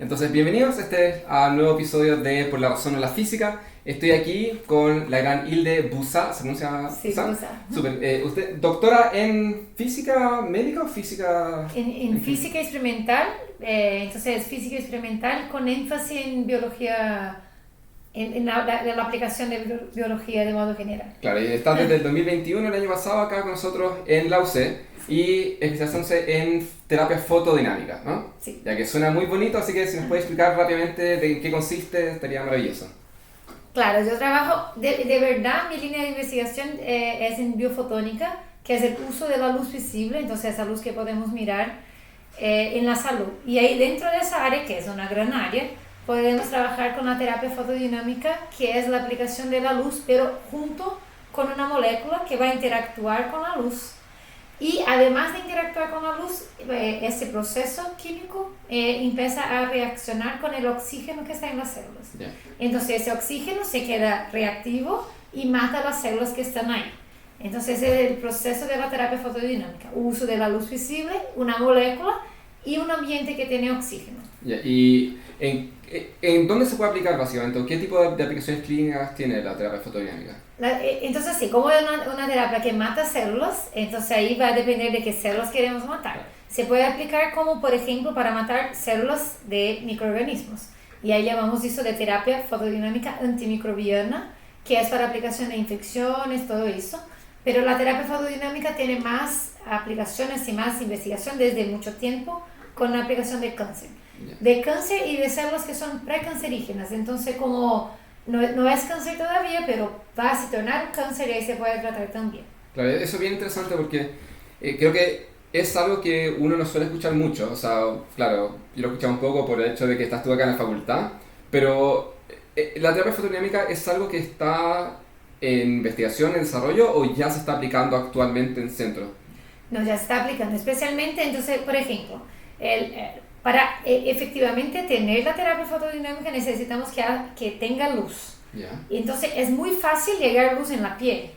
Entonces, bienvenidos a un nuevo episodio de Por la razón o la física. Estoy aquí con la gran Hilde Busa, ¿se pronuncia? Sí, Busa. Súper. ¿Usted doctora en física médica o física? En física experimental, entonces física experimental con énfasis en biología, en la aplicación de biología de modo general. Claro, y está desde el 2021, el año pasado, acá con nosotros en la UC y especializándose en terapia fotodinámica, ¿no? Sí. Ya que suena muy bonito, así que si nos puede explicar rápidamente de qué consiste, estaría maravilloso. Claro, yo trabajo, de verdad, mi línea de investigación es en biofotónica, que es el uso de la luz visible, entonces esa luz que podemos mirar en la salud. Y ahí dentro de esa área, que es una gran área, podemos trabajar con la terapia fotodinámica, que es la aplicación de la luz, pero junto con una molécula que va a interactuar con la luz. Y además de interactuar con la luz, ese proceso químico empieza a reaccionar con el oxígeno que está en las células. Yeah. Entonces ese oxígeno se queda reactivo y mata las células que están ahí. Entonces ese es el proceso de la terapia fotodinámica. Uso de la luz visible, una molécula y un ambiente que tiene oxígeno. Yeah. ¿Y en dónde se puede aplicar básicamente? ¿Qué tipo de aplicaciones clínicas tiene la terapia fotodinámica? Entonces sí, como es una terapia que mata células, entonces ahí va a depender de qué células queremos matar. Se puede aplicar como por ejemplo para matar células de microorganismos. Y ahí llamamos eso de terapia fotodinámica antimicrobiana, que es para aplicación de infecciones, todo eso. Pero la terapia fotodinámica tiene más aplicaciones y más investigación desde mucho tiempo con la aplicación de cáncer. Yeah. De cáncer y de células que son precancerígenas. Entonces como no es cáncer todavía, pero va a tornar un cáncer y ahí se puede tratar también. Claro, eso es bien interesante porque creo que es algo que uno no suele escuchar mucho. O sea, claro, yo lo he escuchado un poco por el hecho de que estás tú acá en la facultad, pero la terapia fotodinámica es algo que está en investigación, en desarrollo, o ya se está aplicando actualmente en centros. No, ya se está aplicando, especialmente, entonces, por ejemplo, para efectivamente tener la terapia fotodinámica necesitamos que tenga luz. Yeah. Y entonces es muy fácil llegar luz en la piel,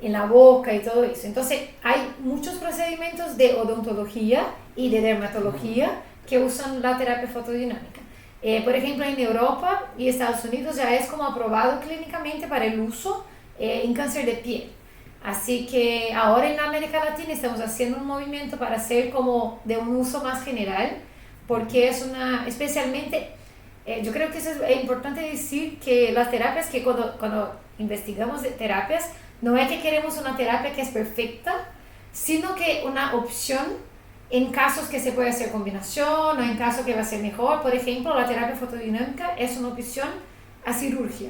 en la boca y todo eso. Entonces hay muchos procedimientos de odontología y de dermatología que usan la terapia fotodinámica. Por ejemplo, en Europa y Estados Unidos ya es como aprobado clínicamente para el uso en cáncer de piel. Así que ahora en América Latina estamos haciendo un movimiento para hacer como de un uso más general, porque es especialmente, yo creo que eso es importante decir que las terapias, que cuando investigamos de terapias, no es que queremos una terapia que es perfecta, sino que una opción en casos que se puede hacer combinación o en casos que va a ser mejor. Por ejemplo, la terapia fotodinámica es una opción a cirugía.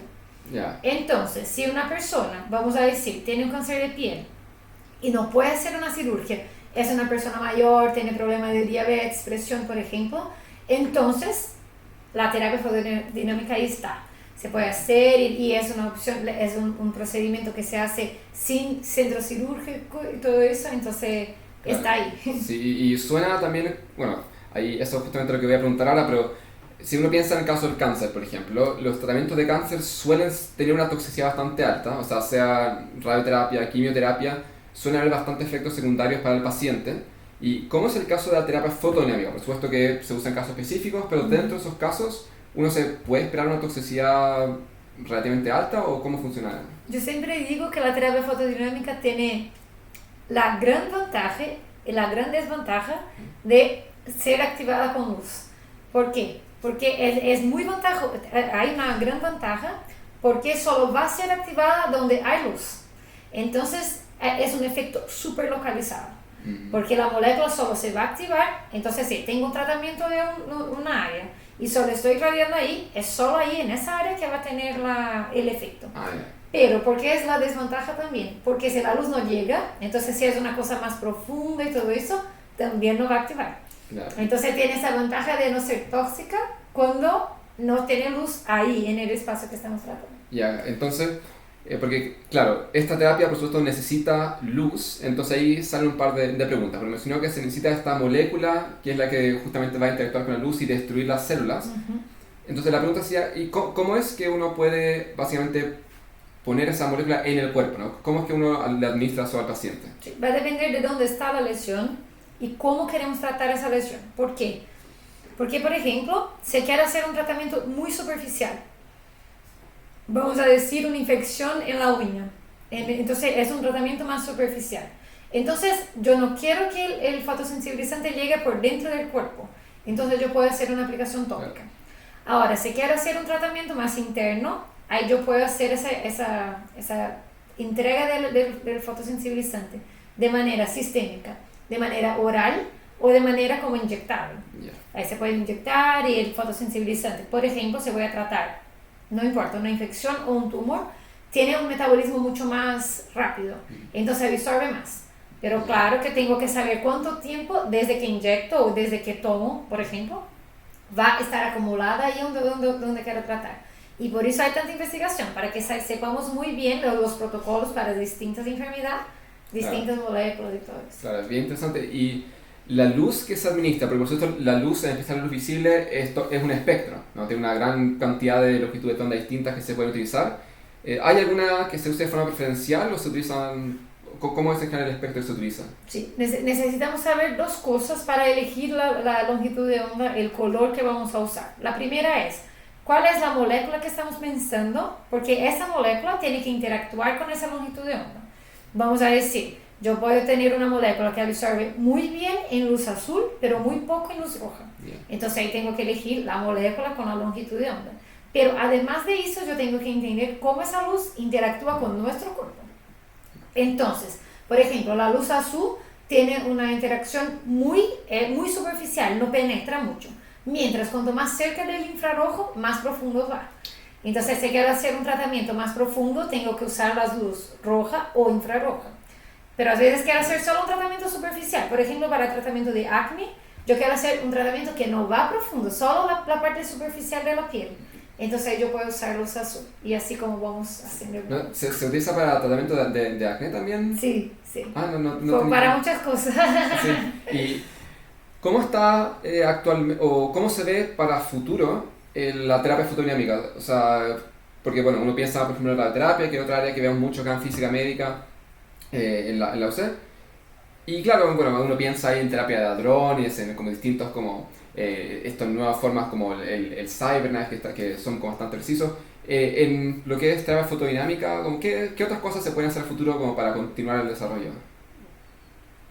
Yeah. Entonces, si una persona, vamos a decir, tiene un cáncer de piel y no puede hacer una cirugía, es una persona mayor, tiene problemas de diabetes, presión, por ejemplo, entonces la terapia fotodinámica ahí está. Se puede hacer y es una opción, es un procedimiento que se hace sin centro cirúrgico y todo eso, entonces claro, está ahí. Sí, y suena también, bueno, ahí eso es justamente lo que voy a preguntar ahora, pero si uno piensa en el caso del cáncer, por ejemplo, los tratamientos de cáncer suelen tener una toxicidad bastante alta, o sea radioterapia, quimioterapia, suelen haber bastantes efectos secundarios para el paciente. ¿Y cómo es el caso de la terapia fotodinámica? Por supuesto que se usa en casos específicos, pero dentro de esos casos, ¿uno se puede esperar una toxicidad relativamente alta o cómo funciona? Yo siempre digo que la terapia fotodinámica tiene la gran ventaja y la gran desventaja de ser activada con luz. ¿Por qué? Porque es muy ventajoso, hay una gran ventaja porque solo va a ser activada donde hay luz. Entonces es un efecto súper localizado, porque la molécula solo se va a activar. Entonces si tengo un tratamiento de una área y solo estoy radiando ahí, es solo ahí en esa área que va a tener el efecto. Pero ¿por qué es la desventaja también? Porque si la luz no llega, entonces si es una cosa más profunda y todo eso, también no va a activar. Claro. Entonces tiene esa ventaja de no ser tóxica cuando no tiene luz ahí en el espacio que estamos tratando. Ya, entonces, porque claro, esta terapia por supuesto necesita luz, entonces ahí salen un par de preguntas. Porque mencionó que se necesita esta molécula que es la que justamente va a interactuar con la luz y destruir las células. Entonces la pregunta sería, ¿y cómo es que uno puede básicamente poner esa molécula en el cuerpo, ¿no? ¿Cómo es que uno le administra eso al paciente? Sí, va a depender de dónde está la lesión y cómo queremos tratar esa lesión. ¿Por qué? Porque, por ejemplo, se quiere hacer un tratamiento muy superficial. Vamos a decir una infección en la uña. Entonces es un tratamiento más superficial. Entonces yo no quiero que el fotosensibilizante llegue por dentro del cuerpo. Entonces yo puedo hacer una aplicación tópica. Ahora, si quiero hacer un tratamiento más interno, ahí yo puedo hacer esa entrega del fotosensibilizante de manera sistémica, de manera oral o de manera como inyectable. Ahí se puede inyectar y el fotosensibilizante, por ejemplo, se voy a tratar, no importa, una infección o un tumor, tiene un metabolismo mucho más rápido, entonces absorbe más. Pero claro que tengo que saber cuánto tiempo desde que inyecto o desde que tomo, por ejemplo, va a estar acumulada ahí donde quiero tratar. Y por eso hay tanta investigación, para que sepamos muy bien los protocolos para distintas enfermedades, distintas moléculas y todo eso. Claro, es bien interesante. Y la luz que se administra, porque por supuesto la luz, en especial la luz visible, esto es un espectro, ¿no? Tiene una gran cantidad de longitudes de onda distintas que se pueden utilizar. ¿Hay alguna que se use de forma preferencial o se utilizan? ¿Cómo es en general el espectro que se utiliza? Sí, necesitamos saber dos cosas para elegir la longitud de onda, el color que vamos a usar. La primera es, ¿cuál es la molécula que estamos pensando? Porque esa molécula tiene que interactuar con esa longitud de onda. Vamos a decir, yo puedo tener una molécula que absorbe muy bien en luz azul, pero muy poco en luz roja. Bien. Entonces ahí tengo que elegir la molécula con la longitud de onda. Pero además de eso, yo tengo que entender cómo esa luz interactúa con nuestro cuerpo. Entonces, por ejemplo, la luz azul tiene una interacción muy superficial, no penetra mucho. Mientras, cuanto más cerca del infrarrojo, más profundo va. Entonces, si quiero hacer un tratamiento más profundo, tengo que usar la luz roja o infrarroja. Pero a veces quiero hacer solo un tratamiento superficial. Por ejemplo, para el tratamiento de acné, yo quiero hacer un tratamiento que no va profundo, solo la parte superficial de la piel. Entonces yo puedo usar luz azul y así como vamos haciendo. ¿No? ¿Se utiliza para tratamiento de acné también? Sí. No para muchas cosas. Sí. ¿Y cómo está actualmente, o cómo se ve para futuro la terapia fotodinámica? O sea, porque bueno, uno piensa por ejemplo en la terapia, que es otra área que vemos mucho acá en física médica, en la UC. Y claro, bueno, uno piensa ahí en terapia de hadrones, en como distintos como estas nuevas formas como el cyberknife que son como bastante precisos. En lo que es terapia fotodinámica, ¿qué otras cosas se pueden hacer al futuro como para continuar el desarrollo?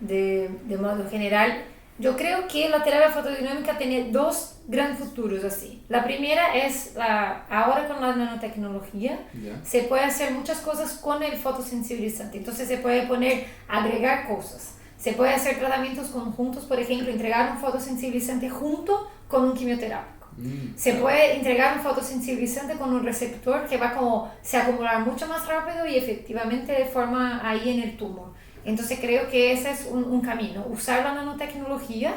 De modo general, yo creo que la terapia fotodinámica tiene dos grandes futuros así. La primera es, ahora con la nanotecnología, se puede hacer muchas cosas con el fotosensibilizante. Entonces se puede agregar cosas. Se puede hacer tratamientos conjuntos, por ejemplo, entregar un fotosensibilizante junto con un quimioterápico. Se puede entregar un fotosensibilizante con un receptor que va se acumular mucho más rápido y efectivamente de forma ahí en el tumor. Entonces creo que ese es un camino, usar la nanotecnología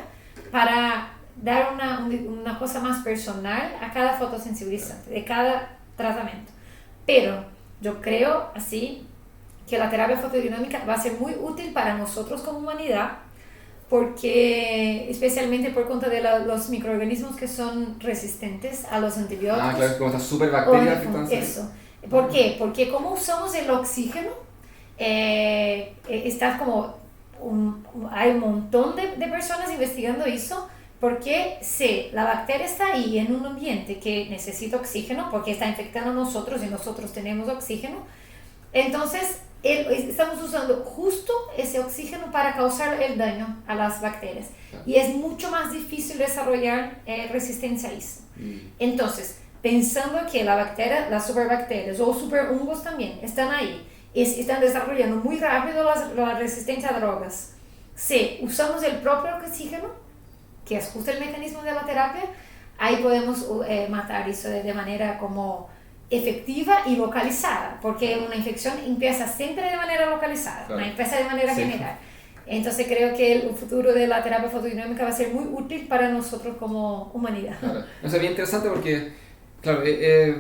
para dar una cosa más personal a cada fotosensibilizante, de cada tratamiento. Pero yo creo así que la terapia fotodinámica va a ser muy útil para nosotros como humanidad, porque especialmente por cuenta de los microorganismos que son resistentes a los antibióticos. Claro, como estas superbacterias que están... Eso. ¿Por qué? Porque como usamos el oxígeno, hay un montón de personas investigando eso, porque si la bacteria está ahí en un ambiente que necesita oxígeno, porque está infectando a nosotros y nosotros tenemos oxígeno, entonces estamos usando justo ese oxígeno para causar el daño a las bacterias. Y es mucho más difícil desarrollar resistencia a eso. Entonces, pensando que la bacteria, las superbacterias o superhongos también están ahí, están desarrollando muy rápido la resistencia a drogas. Si usamos el propio oxígeno, que es justo el mecanismo de la terapia, ahí podemos matar eso de manera como efectiva y localizada, porque una infección empieza siempre de manera localizada, no empieza de manera general. Entonces creo que el futuro de la terapia fotodinámica va a ser muy útil para nosotros como humanidad. Claro. Eso es bien interesante porque, claro, es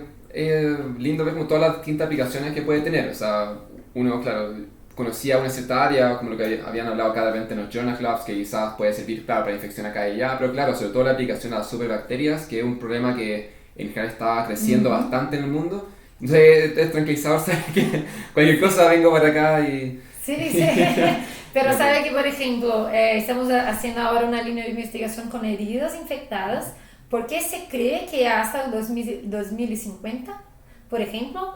lindo ver como todas las distintas aplicaciones que puede tener. O sea, uno, claro, conocía una cierta área, como lo que habían hablado acá de repente en los Jonas Labs, que quizás puede servir para infección acá y allá, pero claro, sobre todo la aplicación a las superbacterias, que es un problema que en general está creciendo bastante en el mundo. Entonces es tranquilizador saber que cualquier cosa vengo para acá y... Sí. Pero sabe que, por ejemplo, estamos haciendo ahora una línea de investigación con heridas infectadas, porque se cree que hasta el 2050, por ejemplo,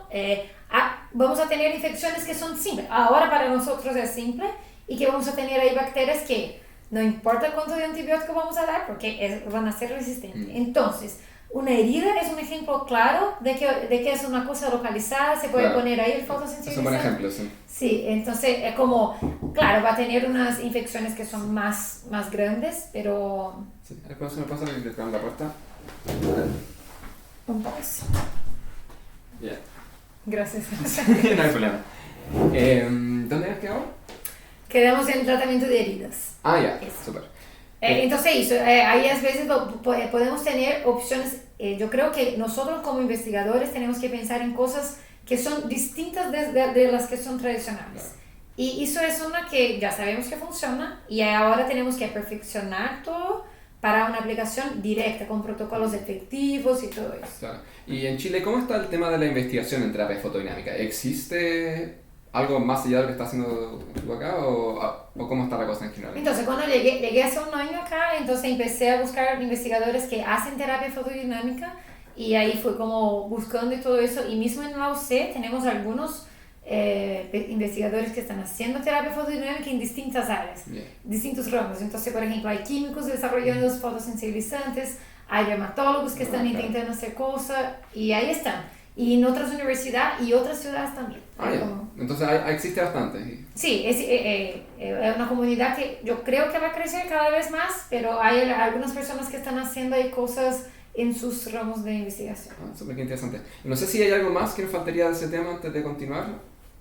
vamos a tener infecciones que son simples. Ahora para nosotros es simple y que vamos a tener ahí bacterias que no importa cuánto de antibiótico vamos a dar porque van a ser resistentes. Entonces, una herida es un ejemplo claro de que es una cosa localizada, se puede poner ahí el fotosensibilizante. Es un buen ejemplo, sí. Sí, entonces es como, claro, va a tener unas infecciones que son más grandes, pero... Sí, después me pasa el que la puerta. Un poco así. Bien. Gracias. No hay problema. ¿Dónde has quedado? Quedamos en tratamiento de heridas. Ya, súper. Entonces ahí a veces podemos tener opciones. Yo creo que nosotros como investigadores tenemos que pensar en cosas que son distintas de las que son tradicionales. Claro. Y eso es una que ya sabemos que funciona y ahora tenemos que perfeccionar todo para una aplicación directa con protocolos efectivos y todo eso. Claro. Y en Chile, ¿cómo está el tema de la investigación en terapia fotodinámica? ¿Existe algo más allá de lo que está haciendo tú acá o cómo está la cosa en general? Entonces, cuando llegué hace un año acá, entonces empecé a buscar investigadores que hacen terapia fotodinámica y ahí fue como buscando y todo eso. Y mismo en la UC tenemos algunos investigadores que están haciendo terapia fotodinámica en distintas áreas, distintos ramos. Entonces, por ejemplo, hay químicos desarrollando fotosensibilizantes, hay dermatólogos que están intentando hacer cosas y ahí están. Y en otras universidades y otras ciudades también. Entonces existe bastante. Sí, es una comunidad que yo creo que va a crecer cada vez más, pero hay algunas personas que están haciendo ahí cosas en sus ramos de investigación. Súper interesante. No sé si hay algo más que nos faltaría de ese tema antes de continuar.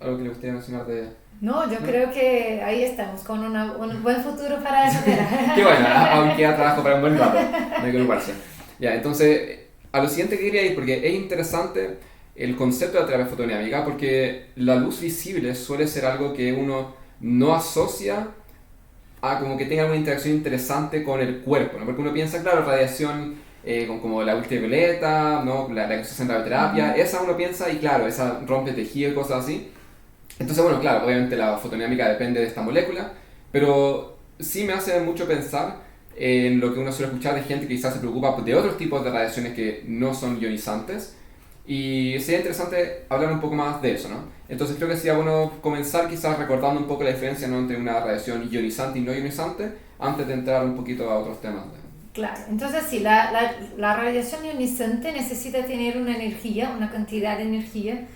Algo que le gustaría mencionar de... No, yo creo que ahí estamos, con un buen futuro para esa carrera. Qué bueno, aún queda trabajo para un buen rato, no hay que preocuparse. Ya, entonces, a lo siguiente que quería ir, porque es interesante el concepto de la terapia fotodinámica, porque la luz visible suele ser algo que uno no asocia a como que tenga alguna interacción interesante con el cuerpo, ¿no? Porque uno piensa, claro, radiación como la ultravioleta, ¿no? la que se usa en radioterapia, esa uno piensa y claro, esa rompe tejido y cosas así. Entonces, bueno, claro, obviamente la fotodinámica depende de esta molécula, pero sí me hace mucho pensar en lo que uno suele escuchar de gente que quizás se preocupa de otros tipos de radiaciones que no son ionizantes, y sería interesante hablar un poco más de eso, ¿no? Entonces creo que sería bueno comenzar quizás recordando un poco la diferencia, ¿no?, entre una radiación ionizante y no ionizante, antes de entrar un poquito a otros temas. Claro, entonces sí, la radiación ionizante necesita tener una energía, una cantidad de energía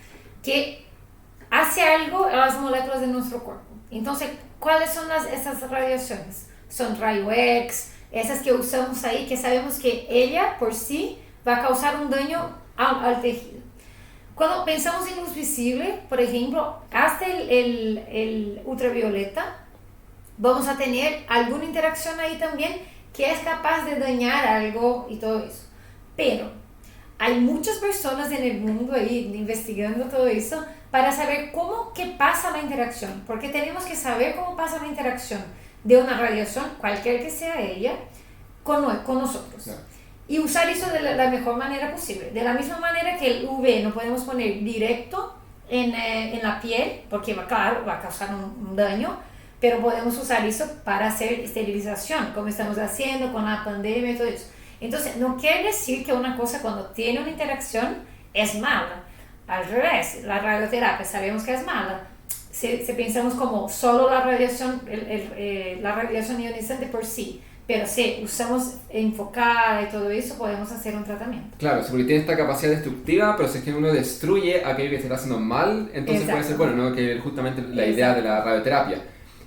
que hace algo a las moléculas de nuestro cuerpo. Entonces, ¿cuáles son esas radiaciones? Son rayo X, esas que usamos ahí, que sabemos que ella por sí va a causar un daño al tejido. Cuando pensamos en luz visible, por ejemplo, hasta el ultravioleta, vamos a tener alguna interacción ahí también que es capaz de dañar algo y todo eso. Pero hay muchas personas en el mundo ahí investigando todo eso para saber qué pasa la interacción, porque tenemos que saber cómo pasa la interacción de una radiación, cualquier que sea ella, con nosotros. Claro. Y usar eso de la mejor manera posible. De la misma manera que el UV no podemos poner directo en la piel, porque claro, va a causar un daño, pero podemos usar eso para hacer esterilización, como estamos haciendo con la pandemia y todo eso. Entonces, no quiere decir que una cosa cuando tiene una interacción es mala. Al revés, la radioterapia sabemos que es mala. Si pensamos como solo la radiación ionizante por sí, pero si usamos enfocada y todo eso, podemos hacer un tratamiento. Claro, porque tiene esta capacidad destructiva, pero si es que uno destruye aquello que se está haciendo mal, entonces puede ser bueno, ¿no? Que es justamente la idea de la radioterapia.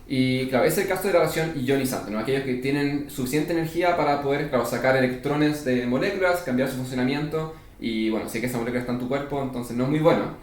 Y claro, es el caso de la radiación ionizante, ¿no? Aquellos que tienen suficiente energía para poder, claro, sacar electrones de moléculas, cambiar su funcionamiento, y bueno, si es que esa molécula está en tu cuerpo, entonces no es muy bueno.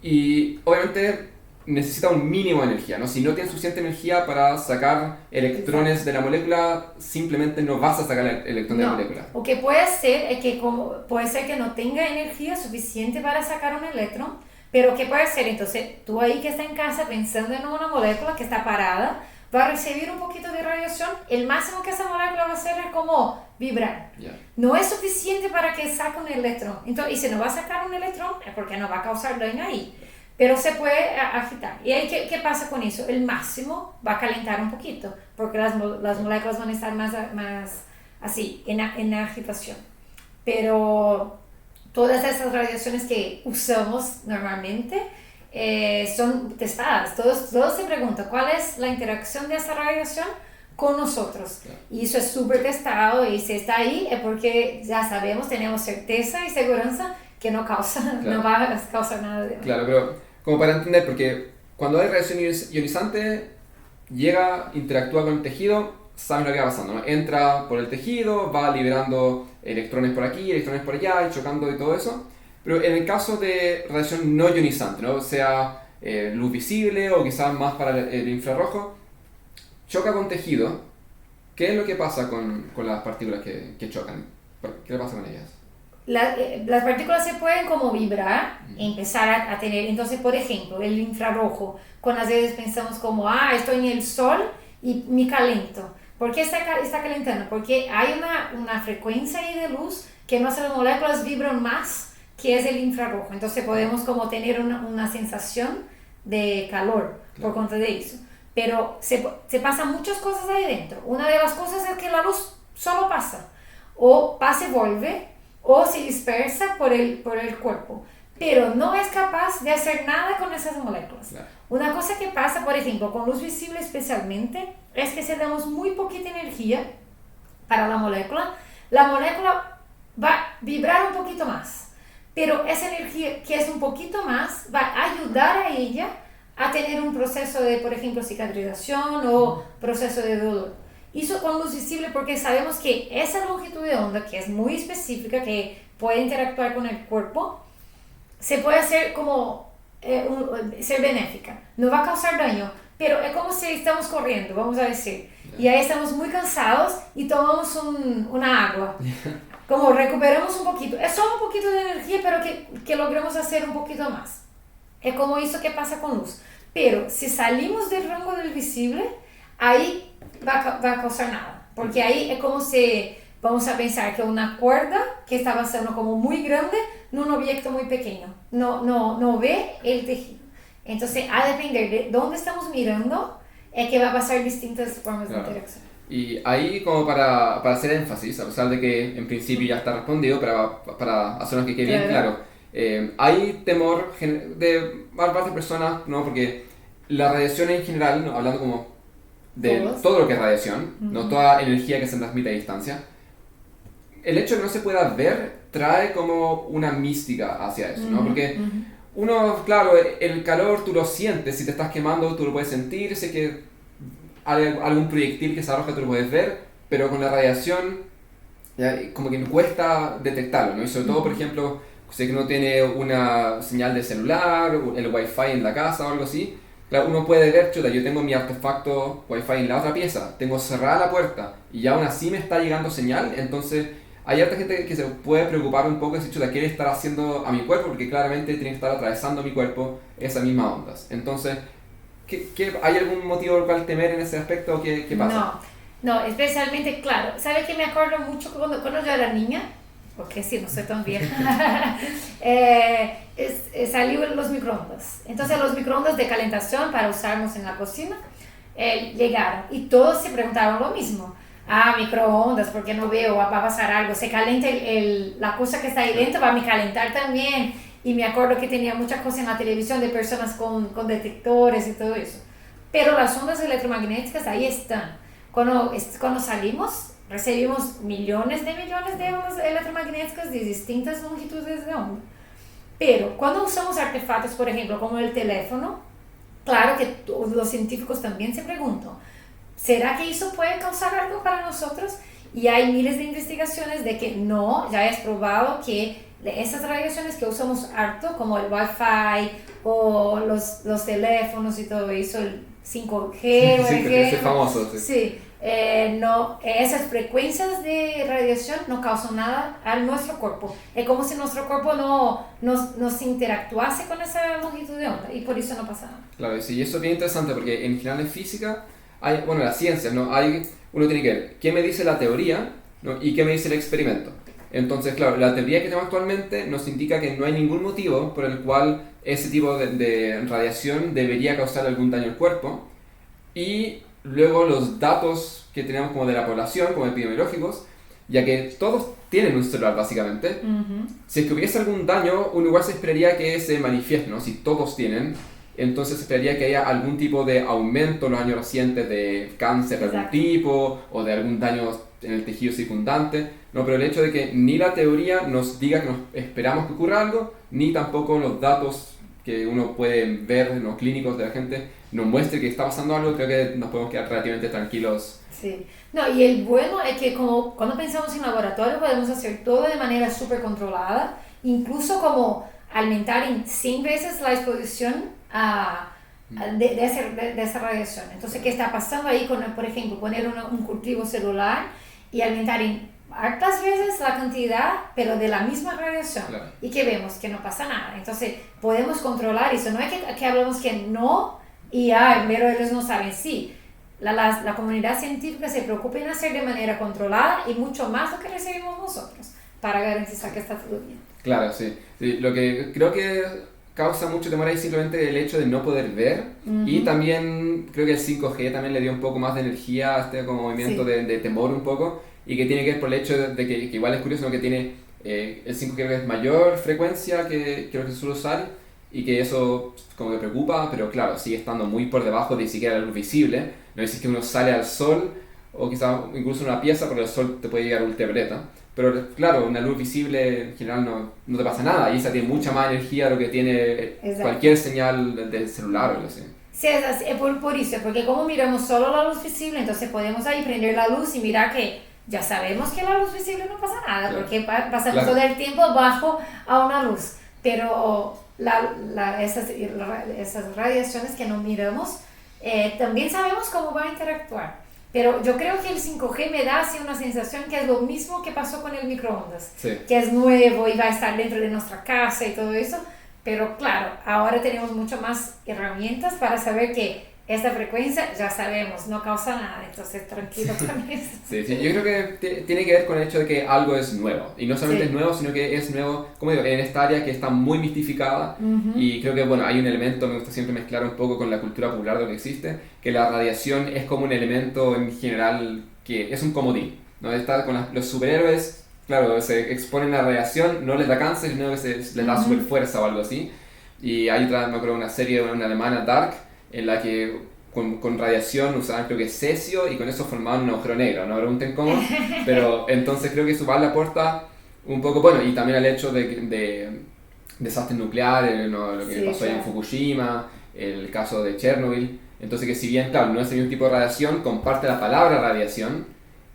Y obviamente necesita un mínimo de energía, ¿no? Si no tienes suficiente energía para sacar electrones de la molécula, simplemente no vas a sacar el electrón de la molécula. O que puede ser es que puede ser que no tenga energía suficiente para sacar un electrón, pero ¿qué puede ser? Entonces, tú ahí que estás en casa pensando en una molécula que está parada, va a recibir un poquito de radiación, el máximo que esa molécula va a hacer es como vibrar. No es suficiente para que saque un electrón. Entonces, y si no va a sacar un electrón, es porque no va a causar daño ahí. pero se puede agitar. ¿Y ahí qué pasa con eso? El máximo va a calentar un poquito, porque las moléculas van a estar más así, en agitación. Pero todas esas radiaciones que usamos normalmente son testadas. Todos se preguntan cuál es la interacción de esa radiación con nosotros. Y eso es súper testado, y si está ahí es porque ya sabemos, tenemos certeza y seguridad que no va a causar nada de daño. Claro, pero como para entender, porque cuando hay radiación ionizante, llega, interactúa con el tejido, saben lo que va pasando, ¿no? Entra por el tejido, va liberando electrones por aquí, electrones por allá, y chocando y todo eso. Pero en el caso de radiación no ionizante, ¿no? Sea luz visible o quizás más para el infrarrojo, choca con tejido, ¿qué es lo que pasa con las partículas que chocan? ¿Qué le pasa con ellas? Las partículas se pueden como vibrar, empezar a tener, entonces por ejemplo, el infrarrojo, cuando a veces pensamos como, estoy en el sol y me calento. ¿Por qué está calentando? Porque hay una frecuencia ahí de luz que nuestras moléculas vibran más, que es el infrarrojo. Entonces podemos como tener una sensación de calor por cuenta de eso. Pero se pasan muchas cosas ahí dentro. Una de las cosas es que la luz solo pasa, o pasa y vuelve, o se dispersa por el cuerpo, pero no es capaz de hacer nada con esas moléculas. Claro. Una cosa que pasa, por ejemplo, con luz visible especialmente, es que si damos muy poquita energía para la molécula va a vibrar un poquito más, pero esa energía que es un poquito más va a ayudar a ella a tener un proceso de, por ejemplo, cicatrización o proceso de dolor. Eso con luz visible porque sabemos que esa longitud de onda, que es muy específica, que puede interactuar con el cuerpo, se puede hacer como ser benéfica. No va a causar daño, pero es como si estamos corriendo, vamos a decir, y ahí estamos muy cansados y tomamos una agua. Como recuperamos un poquito. Es solo un poquito de energía, pero que logremos hacer un poquito más. Es como eso que pasa con luz. Pero si salimos del rango del visible, ahí va a causar nada, porque ahí es como si vamos a pensar que una cuerda que está pasando como muy grande en un objeto muy pequeño, no ve el tejido. Entonces, a depender de dónde estamos mirando, es que va a pasar distintas formas de interacción. Y ahí, como para hacer énfasis, a pesar de que en principio ya está respondido, para hacernos que quede bien claro, hay temor de varias personas, ¿no? Porque la radiación en general, ¿no? Hablando como de todo lo que es radiación, no toda energía que se transmite a distancia, el hecho de que no se pueda ver trae como una mística hacia eso, ¿no? Porque uno, claro, el calor tú lo sientes, si te estás quemando tú lo puedes sentir, sé que hay algún proyectil que se arroja tú lo puedes ver, pero con la radiación como que me cuesta detectarlo, ¿no? Y sobre todo, por ejemplo, sé que uno tiene una señal de celular, el wifi en la casa o algo así. Claro, uno puede ver, chuta, yo tengo mi artefacto Wi-Fi en la otra pieza, tengo cerrada la puerta y aún así me está llegando señal, entonces hay harta gente que se puede preocupar un poco de si, chuta, ¿qué estar haciendo a mi cuerpo? Porque claramente tiene que estar atravesando mi cuerpo esas mismas ondas. Entonces, ¿hay algún motivo por el cual temer en ese aspecto o qué pasa? No, especialmente, claro, ¿sabes que me acuerdo mucho cuando yo era niña? Porque sí, no soy tan vieja, salió los microondas. Entonces los microondas de calentación para usarnos en la cocina llegaron y todos se preguntaban lo mismo. Microondas, porque no veo, va a pasar algo, se calienta la cosa que está ahí dentro, va a me calentar también. Y me acuerdo que tenía muchas cosas en la televisión de personas con detectores y todo eso. Pero las ondas electromagnéticas ahí están. Cuando salimos, recibimos millones de ondas electromagnéticas de distintas longitudes de onda. Pero cuando usamos artefactos, por ejemplo, como el teléfono, claro que los científicos también se preguntan, ¿será que eso puede causar algo para nosotros? Y hay miles de investigaciones de que no, ya es probado que esas radiaciones que usamos harto, como el Wi-Fi o los teléfonos y todo eso, el 5G, sí, que es famoso. Sí. Esas frecuencias de radiación no causan nada a nuestro cuerpo. Es como si nuestro cuerpo no se interactuase con esa longitud de onda y por eso no pasa nada. Claro, sí, y eso es bien interesante porque en general en física, la ciencia, ¿no? Uno tiene que ver qué me dice la teoría, ¿no? Y qué me dice el experimento. Entonces, claro, la teoría que tenemos actualmente nos indica que no hay ningún motivo por el cual ese tipo de radiación debería causar algún daño al cuerpo. Y luego los datos que tenemos como de la población, como epidemiológicos, ya que todos tienen un celular básicamente, si es que hubiese algún daño, uno igual se esperaría que se manifieste, ¿no? Si todos tienen, entonces se esperaría que haya algún tipo de aumento en los años recientes de cáncer de algún tipo, o de algún daño en el tejido circundante, no, pero el hecho de que ni la teoría nos diga que nos esperamos que ocurra algo, ni tampoco los datos que uno puede ver en los clínicos de la gente nos muestre que está pasando algo, creo que nos podemos quedar relativamente tranquilos. Sí. No, y el bueno es que como cuando pensamos en laboratorio podemos hacer todo de manera súper controlada, incluso como aumentar en 100 veces la exposición de esa radiación. Entonces, ¿qué está pasando ahí con, por ejemplo, poner un cultivo celular y aumentar en hartas veces la cantidad, pero de la misma radiación? Claro. Y que vemos que no pasa nada. Entonces, podemos controlar eso. No es que hablamos que no, pero ellos no saben, sí. La comunidad científica se preocupa en hacer de manera controlada y mucho más lo que recibimos nosotros para garantizar que está todo bien. Claro, sí. Lo que creo que causa mucho temor ahí simplemente el hecho de no poder ver, y también creo que el 5G también le dio un poco más de energía a este como movimiento de temor un poco, y que tiene que ver por el hecho de que igual es curioso, ¿no? Que tiene el 5G creo que es mayor frecuencia que lo que se suele usar, y que eso como que preocupa, pero claro, sigue estando muy por debajo de ni siquiera la luz visible. No es que uno sale al sol, o quizás incluso una pieza, porque el sol te puede llegar a ultravioleta. Pero claro, una luz visible en general no te pasa nada, y esa tiene mucha más energía de lo que tiene cualquier señal del celular o algo así. Sí, es por eso, porque como miramos solo la luz visible, entonces podemos ahí prender la luz y mirar que ya sabemos que la luz visible no pasa nada, claro, porque pasamos todo el tiempo bajo a una luz. Pero esas radiaciones que no miramos, también sabemos cómo va a interactuar. Pero yo creo que el 5G me da así una sensación que es lo mismo que pasó con el microondas, que es nuevo y va a estar dentro de nuestra casa y todo eso, pero claro, ahora tenemos mucho más herramientas para saber que esta frecuencia, ya sabemos, no causa nada, entonces tranquilo con eso. Sí, yo creo que tiene que ver con el hecho de que algo es nuevo, y no solamente es nuevo, sino que es nuevo, como digo, en esta área que está muy mistificada, y creo que, bueno, hay un elemento, me gusta siempre mezclar un poco con la cultura popular de lo que existe, que la radiación es como un elemento en general que es un comodín, ¿no? Está con los superhéroes, claro, se exponen a la radiación, no les da cáncer, sino que les da super fuerza o algo así, y hay otra, me acuerdo, una serie, una alemana, Dark, en la que con radiación usaban creo que cesio y con eso formaban un agujero negro, no me pregunten cómo, pero entonces creo que eso va a la puerta un poco, bueno, y también al hecho de desastres nucleares, ¿no? Lo que pasó allá en Fukushima, el caso de Chernobyl, entonces que si bien, claro, no es el mismo tipo de radiación, comparte la palabra radiación,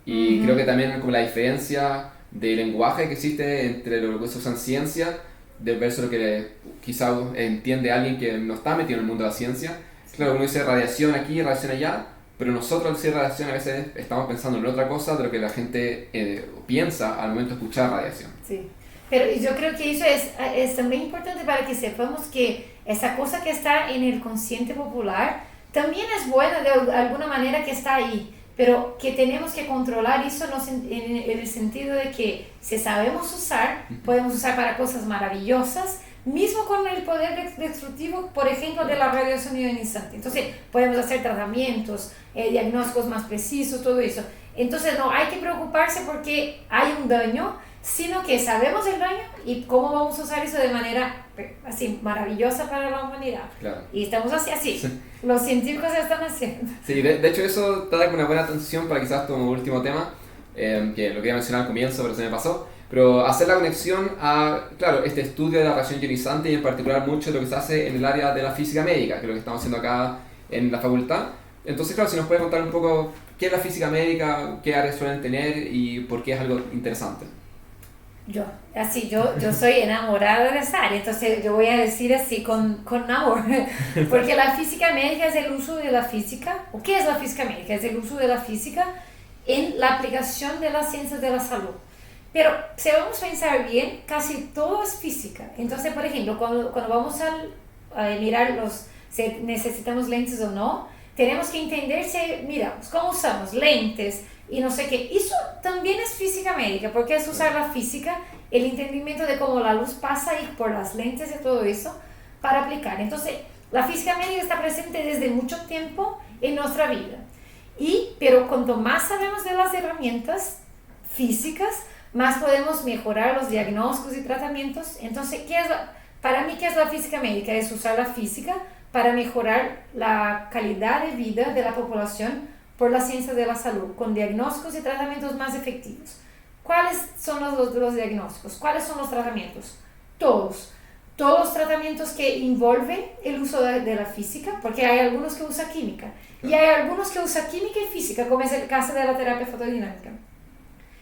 y creo que también como la diferencia de lenguaje que existe entre lo que se usa en ciencia versus lo que quizá entiende alguien que no está metido en el mundo de la ciencia. Claro, uno dice radiación aquí, radiación allá, pero nosotros al decir radiación a veces estamos pensando en otra cosa de lo que la gente piensa al momento de escuchar radiación. Sí, pero yo creo que eso es también importante para que sepamos que esa cosa que está en el consciente popular también es buena de alguna manera que está ahí, pero que tenemos que controlar eso en el sentido de que si sabemos usar, podemos usar para cosas maravillosas, mismo con el poder destructivo, por ejemplo, de la radiación ionizante. Entonces, podemos hacer tratamientos, diagnósticos más precisos, todo eso. Entonces, no hay que preocuparse porque hay un daño, sino que sabemos el daño y cómo vamos a usar eso de manera así maravillosa para la humanidad. Claro. Y estamos así. Sí. Los científicos ya están haciendo. Sí, de hecho eso da una buena transición para quizás como último tema, que lo quería mencionar al comienzo, pero se me pasó. Pero hacer la conexión a, claro, este estudio de la radiación ionizante y en particular mucho de lo que se hace en el área de la física médica, que es lo que estamos haciendo acá en la facultad. Entonces, claro, si nos puede contar un poco qué es la física médica, qué áreas suelen tener y por qué es algo interesante. Yo soy enamorada de esa área, entonces yo voy a decir así con amor, porque la física médica es el uso de la física. ¿O qué es la física médica? Es el uso de la física en la aplicación de las ciencias de la salud. Pero si vamos a pensar bien, casi todo es física. Entonces, por ejemplo, cuando vamos a mirar si necesitamos lentes o no, tenemos que entender si, mira, cómo usamos lentes y no sé qué. Eso también es física médica, porque es usar la física, el entendimiento de cómo la luz pasa y por las lentes y todo eso para aplicar. Entonces, la física médica está presente desde mucho tiempo en nuestra vida. Pero cuanto más sabemos de las herramientas físicas, más podemos mejorar los diagnósticos y tratamientos. Entonces, para mí, ¿qué es la física médica? Es usar la física para mejorar la calidad de vida de la población por la ciencia de la salud, con diagnósticos y tratamientos más efectivos. ¿Cuáles son los diagnósticos? ¿Cuáles son los tratamientos? Todos los tratamientos que involucran el uso de la física, porque hay algunos que usan química, y hay algunos que usan química y física, como es el caso de la terapia fotodinámica.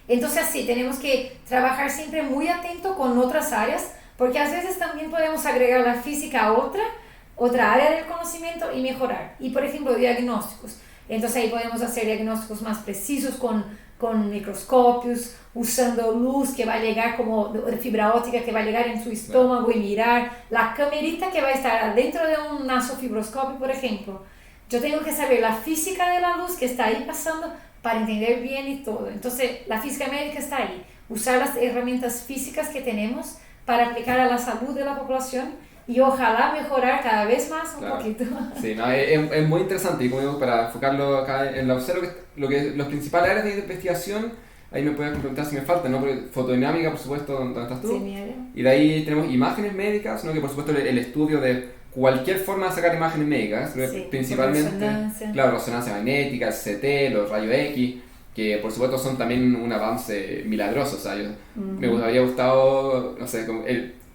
Entonces, sí, tenemos que trabajar siempre muy atento con otras áreas, porque a veces también podemos agregar la física a otra área del conocimiento y mejorar. Y, por ejemplo, diagnósticos. Entonces, ahí podemos hacer diagnósticos más precisos con microscopios, usando luz que va a llegar como fibra óptica que va a llegar en su estómago y mirar la camerita que va a estar dentro de un nasofibroscopio, por ejemplo. Yo tengo que saber la física de la luz que está ahí pasando para entender bien y todo. Entonces, la física médica está ahí. Usar las herramientas físicas que tenemos para aplicar a la salud de la población y ojalá mejorar cada vez más un poquito. Sí, no, es muy interesante y como digo, para enfocarlo acá en la observo, los principales áreas de investigación, ahí me puedes preguntar si me faltan, ¿no? Porque fotodinámica, por supuesto, ¿dónde estás tú? Sí, mi área. Y de ahí tenemos imágenes médicas, ¿no? Que por supuesto el estudio de cualquier forma de sacar imágenes médicas, sí, principalmente, claro, resonancia magnética, el CT, los rayos X, que por supuesto son también un avance milagroso. O sea, me habría gustado, no sé,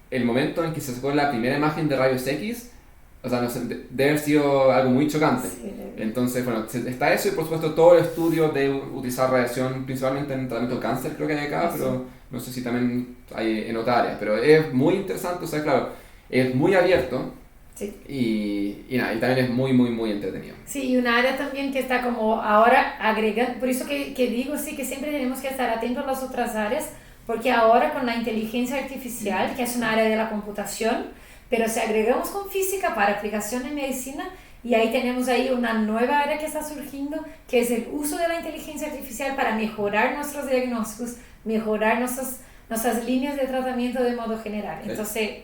el momento en que se sacó la primera imagen de rayos X, o sea, no sé, debe haber sido algo muy chocante. Sí, entonces, bueno, está eso y por supuesto todo el estudio de utilizar radiación principalmente en tratamiento de cáncer, creo que hay acá, sí, pero no sé si también hay en otra área. Pero es muy interesante, o sea, claro, es muy abierto. Sí. Y también es muy, muy, muy entretenido. Sí, y una área también que está como ahora agregando, por eso que digo, sí, que siempre tenemos que estar atentos a las otras áreas, porque ahora con la inteligencia artificial, que es una área de la computación, pero si agregamos con física para aplicación en medicina, y ahí tenemos ahí una nueva área que está surgiendo, que es el uso de la inteligencia artificial para mejorar nuestros diagnósticos, mejorar nuestras líneas de tratamiento de modo general. Entonces,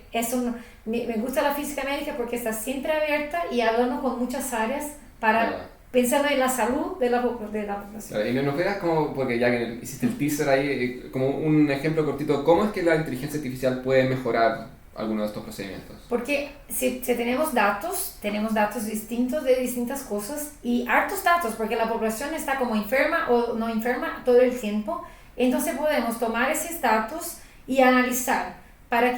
me gusta la física médica porque está siempre abierta y hablando con muchas áreas para pensando en la salud de la población. Claro, y nos veas como, porque ya que hiciste el teaser ahí, como un ejemplo cortito, ¿cómo es que la inteligencia artificial puede mejorar alguno de estos procedimientos? Porque si tenemos datos distintos de distintas cosas y hartos datos, porque la población está como enferma o no enferma todo el tiempo, entonces podemos tomar esos datos y analizar para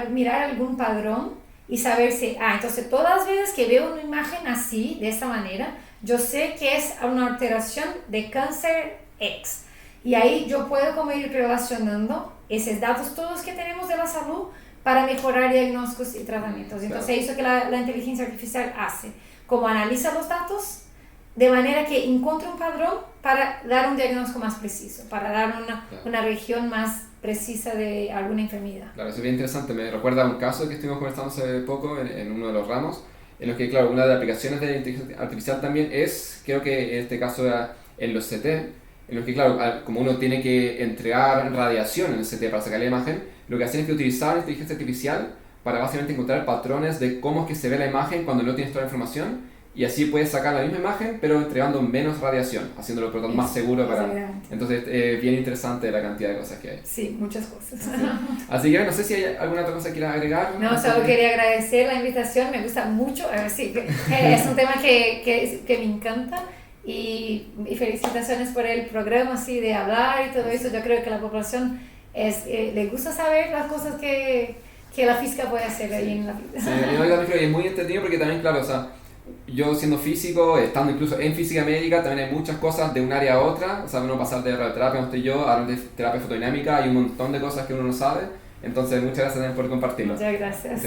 mirar algún padrón y saber si, entonces todas las veces que veo una imagen así, de esta manera, yo sé que es una alteración de cáncer X. Y ahí yo puedo como ir relacionando esos datos todos que tenemos de la salud para mejorar diagnósticos y tratamientos. Entonces eso que la inteligencia artificial hace, como analiza los datos de manera que encuentre un padrón para dar un diagnóstico más preciso, para dar una región más precisa de alguna enfermedad. Claro, eso es bien interesante. Me recuerda a un caso que estuvimos conversando hace poco en uno de los ramos, en los que, claro, una de las aplicaciones de la inteligencia artificial también es, creo que en este caso era en los CT, en los que, claro, como uno tiene que entregar radiación en el CT para sacar la imagen, lo que hacen es que utilizar la inteligencia artificial para básicamente encontrar patrones de cómo es que se ve la imagen cuando no tienes toda la información, y así puedes sacar la misma imagen pero entregando menos radiación, haciéndolo por tanto más seguro para... Entonces es bien interesante la cantidad de cosas que hay. Sí, muchas cosas. Sí. Así que no sé si hay alguna otra cosa que quieras agregar. No, solo quería agradecer la invitación, me gusta mucho, sí, es un tema que me encanta y felicitaciones por el programa así de hablar y todo eso. Yo creo que la población le gusta saber las cosas que la física puede hacer ahí en la vida. Sí, yo también creo que es muy entretenido porque también, claro, o sea, yo siendo físico, estando incluso en física médica, también hay muchas cosas de un área a otra. O sea, uno pasar de radioterapia, donde estoy yo, a de terapia fotodinámica, hay un montón de cosas que uno no sabe. Entonces, muchas gracias también por compartirlo. Muchas gracias.